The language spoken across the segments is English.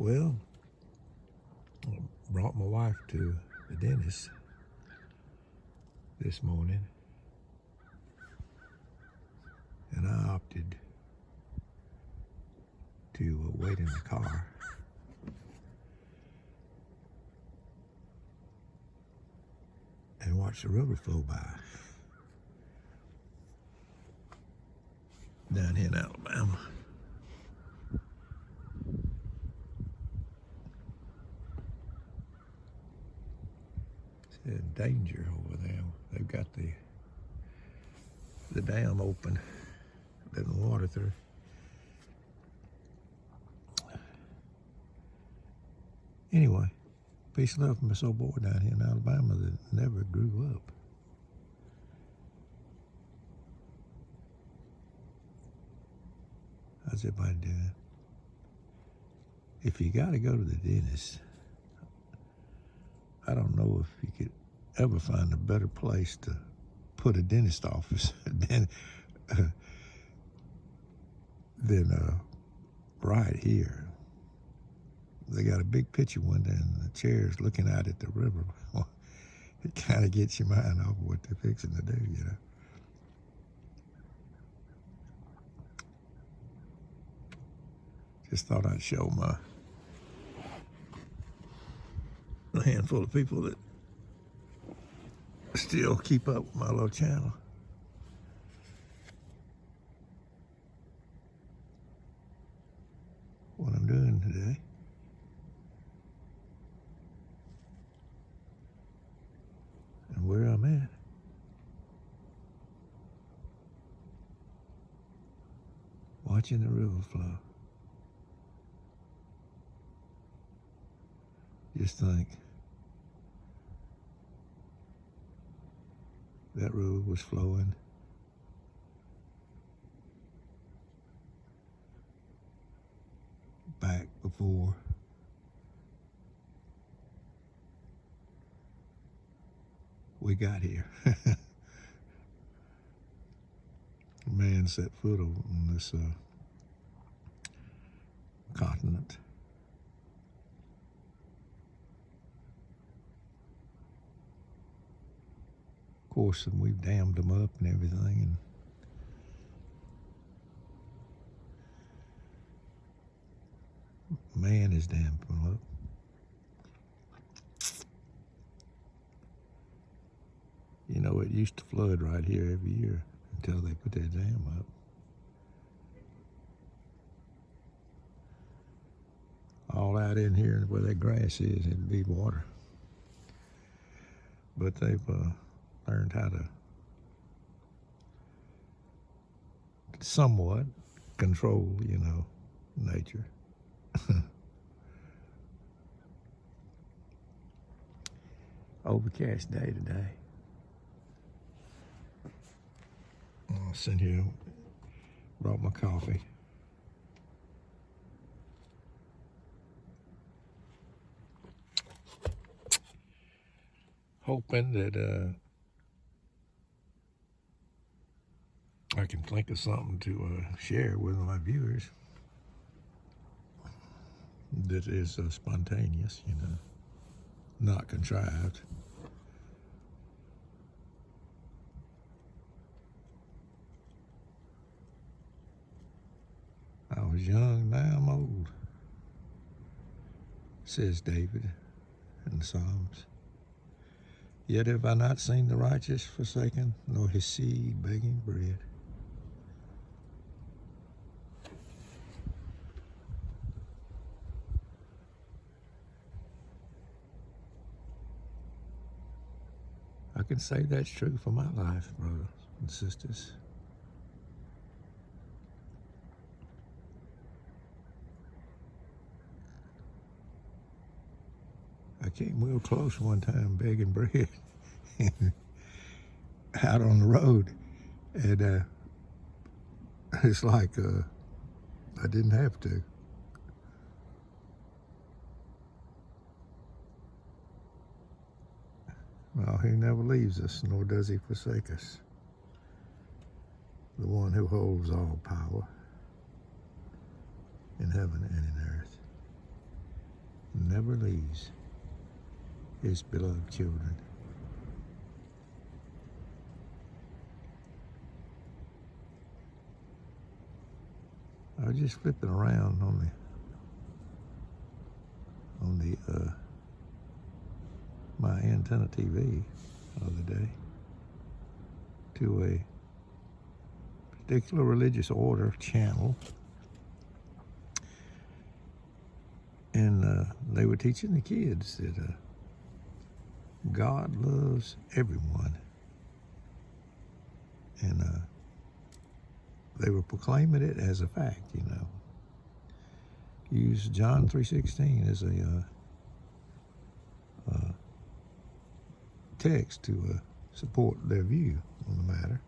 Well, I brought my wife to the dentist this morning, and I opted to wait in the car. And watch the river flow by down here in Alabama. It's a danger over there. They've got the dam open, letting water through. Anyway, peace and love from this old boy down here in Alabama that never grew up. How's everybody doing? If you got to go to the dentist, I don't know if you could ever find a better place to put a dentist office than right here. They got a big picture window and the chairs looking out at the river. It kind of gets your mind off what they're fixing to do, you know. Just thought I'd show a handful of people that still keep up with my little channel. What I'm doing today. And where I'm at. Watching the river flow. Just think, that river was flowing back before we got here. Man set foot on this continent. Of course, and we've dammed them up and everything, and man has dammed them up. You know, it used to flood right here every year until they put that dam up. All out in here where that grass is, it'd be water. But they've learned how to somewhat control, you know, nature. Overcast day today. I'll sit here, brought my coffee. Hoping that I can think of something to share with my viewers that is spontaneous, you know, not contrived. I was young, now I'm old, says David in the Psalms. Yet have I not seen the righteous forsaken, nor his seed begging bread. I can say that's true for my life, brothers and sisters. I came real close one time begging bread out on the road, and it's like I didn't have to. Well, he never leaves us, nor does he forsake us. The one who holds all power in heaven and in earth. never leaves his beloved children. I was just flipping around on the my antenna TV the other day to a particular religious order channel, and they were teaching the kids that God loves everyone, and they were proclaiming it as a fact. Use John 3:16 as a text to support their view on the matter.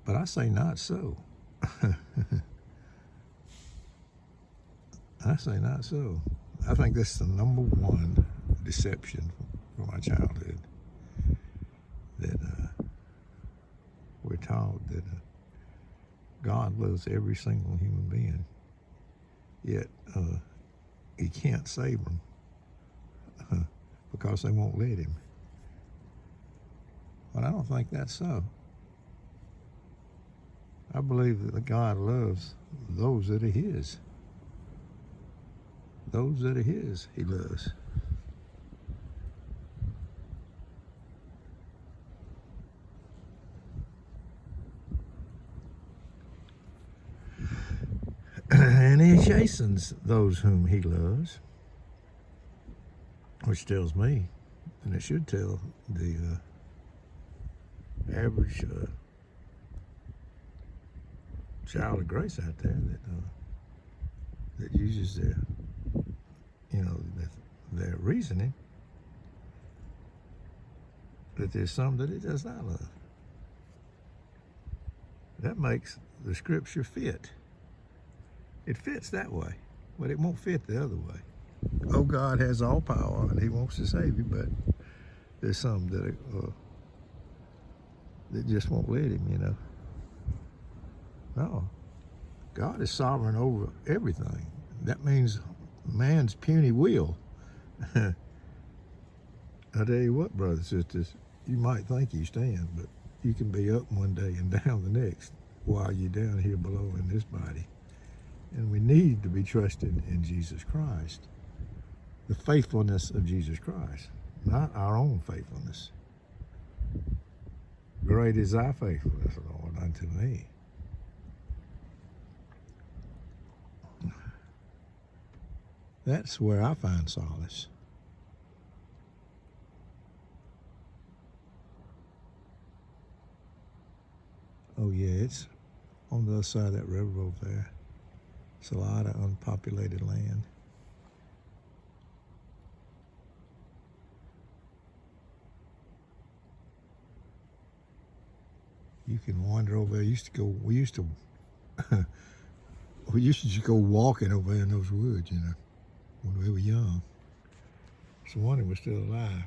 But I say not so. I say not so. I think that's the number one deception from my childhood, that we're taught that God loves every single human being, yet he can't save them because they won't let him. But I don't think that's so. I believe that God loves those that are his. Those that are his, he loves. And he chastens those whom he loves, which tells me, and it should tell the average child of grace out there that uses their reasoning, that there's some that it does not love. That makes the scripture fit. It fits that way, but it won't fit the other way. Oh, God has all power and he wants to save you, but there's some that just won't let him, No, God is sovereign over everything. That means man's puny will. I tell you what, brothers and sisters, you might think you stand, but you can be up one day and down the next while you're down here below in this body. And we need to be trusting in Jesus Christ, the faithfulness of Jesus Christ, not our own faithfulness. Great is thy faithfulness, Lord, unto me. That's where I find solace. Oh yeah, it's on the other side of that river over there. It's a lot of unpopulated land. You can wander over there. We used to just go walking over there in those woods, when we were young. It's a wonder we're still alive.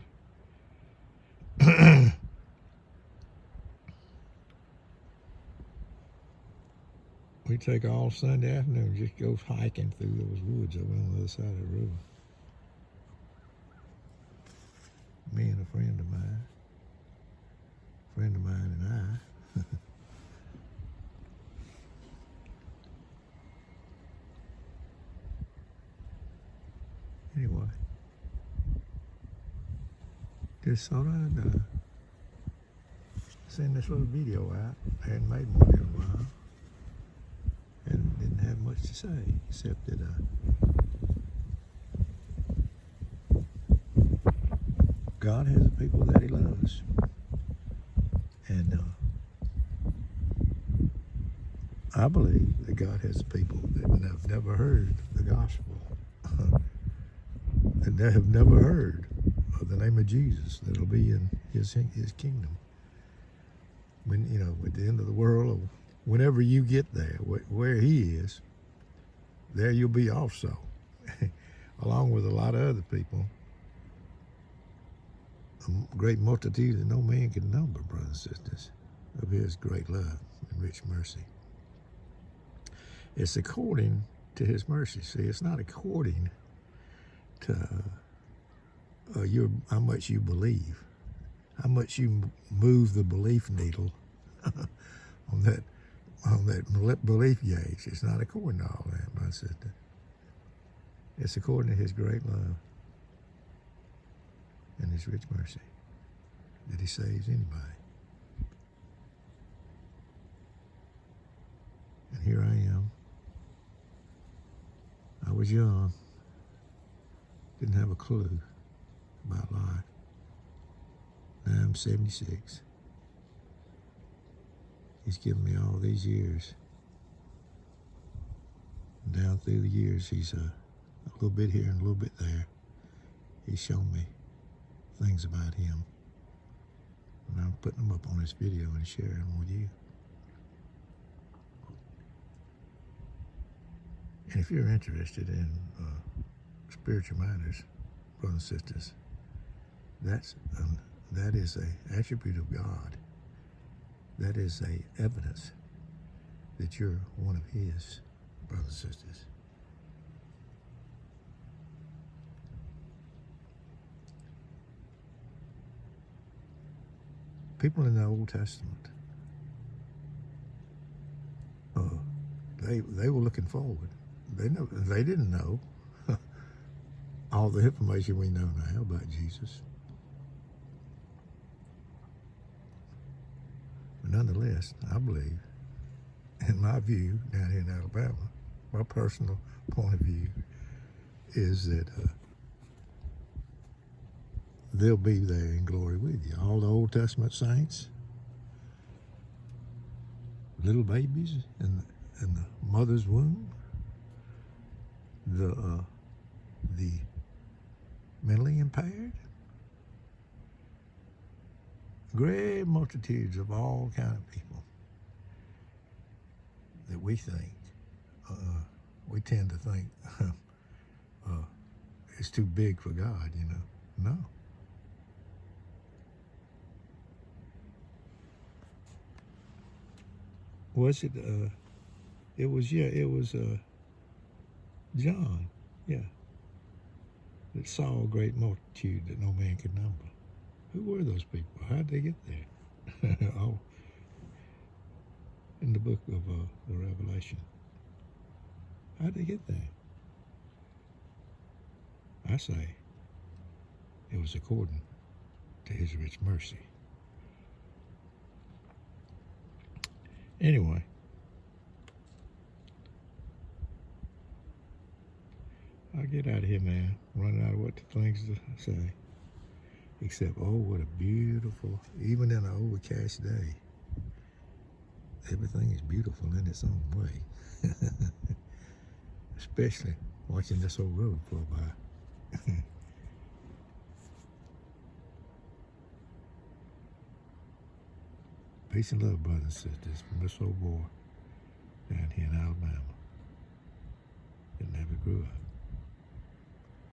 We take all Sunday afternoon, just go hiking through those woods over on the other side of the river. Me and a friend of mine and I. Anyway, just thought I'd send this little video out. I hadn't made one in a while, and didn't have much to say except that God has the people that he loves, and I believe that God has people that have never heard the gospel, and that have never heard of the name of Jesus that'll be in his kingdom. When, at the end of the world, or whenever you get there, where he is, there you'll be also, along with a lot of other people, a great multitude that no man can number, brothers and sisters, of his great love and rich mercy. It's according to his mercy. See, it's not according to how much you believe, how much you move the belief needle on that belief gauge. It's not according to all that, my sister. It's according to his great love and his rich mercy that he saves anybody. And here I am. I was young, didn't have a clue about life. Now I'm 76. He's given me all these years. And down through the years, he's a little bit here and a little bit there. He's shown me things about him. And I'm putting them up on this video and sharing them with you. And if you're interested in spiritual matters, brothers and sisters, that is an attribute of God. That is a evidence that you're one of his, brothers and sisters. People in the Old Testament, they were looking forward. They didn't know all the information we know now about Jesus. But nonetheless, I believe, in my view, down here in Alabama, my personal point of view is that they'll be there in glory with you. All the Old Testament saints, little babies in the mother's womb, the mentally impaired, great multitudes of all kind of people that we think, we tend to think it's too big for God, you know. No. Was it, it was John, yeah, that saw a great multitude that no man could number. Who were those people? How'd they get there? Oh, in the book of the Revelation. How'd they get there? I say it was according to his rich mercy. Anyway, I'll get out of here, man. Running out of what the things to say. Except, oh, what a beautiful, even in an overcast day, everything is beautiful in its own way. Especially watching this old road flow by. Peace and love, brothers and sisters, from this old boy down here in Alabama that never grew up.